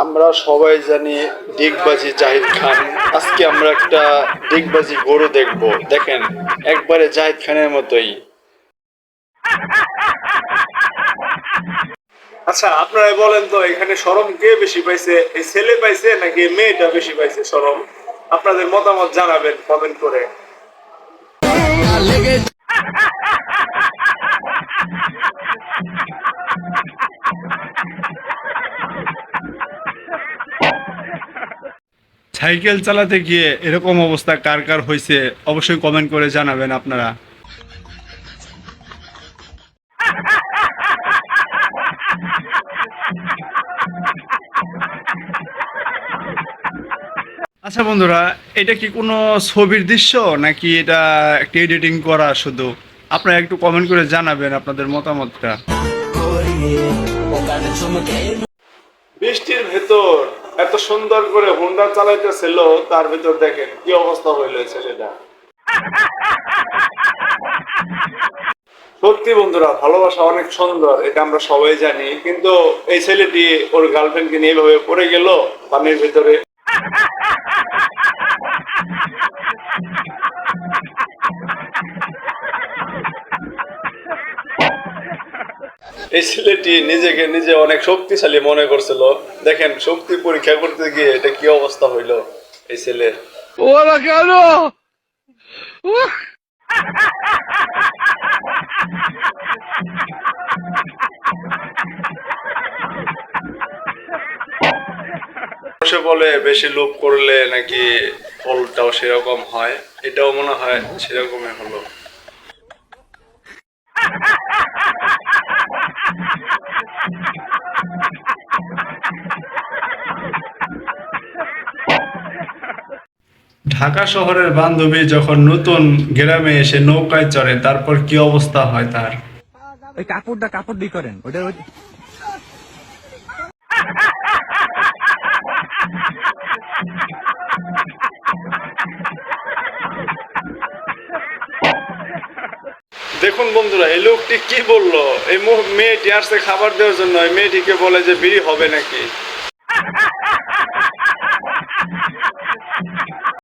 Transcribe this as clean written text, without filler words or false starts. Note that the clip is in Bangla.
আমরা সবাই জানি ডিগবাজি জাহিদ খান। আজকে আমরা একটা ডিগবাজি গরু দেখব। দেখেন, একবারে জাহিদ খানের মতোই। আচ্ছা, আপনারা বলেন তো এখানে শরম কে বেশি পাইছে, এই ছেলে পাইছে নাকি মেয়েটা বেশি পাইছে শরম? আপনাদের মতামত জানাবেন কমেন্ট করে। সাইকেল চালাতে গিয়ে এরকম অবস্থা কার কার হয়েছে অবশ্যই কমেন্ট করে জানাবেন আপনারা। আচ্ছা বন্ধুরা, এটা কি কোনো ছবির দৃশ্য নাকি এটা একটা এডিটিং করা শুধু? আপনারা একটু কমেন্ট করে জানাবেন আপনাদের মতামতটা। বৃষ্টির ভেতর এত সুন্দর করে হুন্ডা চালাইতেছিল, তার ভেতর দেখেন কি অবস্থা হইলো ছেলেটা। সত্যি বন্ধুরা, ভালোবাসা অনেক সুন্দর, এটা আমরা সবাই জানি, কিন্তু এই ছেলেটি ওর গার্লফ্রেন্ডকে নিয়ে এভাবে পড়ে গেল পানির ভিতরে। এই ছেলেটি নিজেকে নিজে অনেক শক্তিশালী মনে করছিল। দেখেন, শক্তি পরীক্ষা করতে গিয়ে এটা কি অবস্থা হইলো এই ছেলের। ওরা কেন? সে বলে বেশি লোভ করলে নাকি ফলটাও সেরকম হয়, এটাও মনে হয় সেরকমই হলো। ঢাকা শহরের বান্ধবী যখন নতুন গ্রামে এসে নৌকায় চড়ে, তারপর কি অবস্থা হয় তার? ওই কাপড় দিয়ে করেন ওটা। দেখুন বন্ধুরা, এই লোকটি কি বললো, এই মেয়েটি আসছে খাবার দেওয়ার জন্য, এই মেয়েটিকে বলে যে বিড়ি হবে নাকি।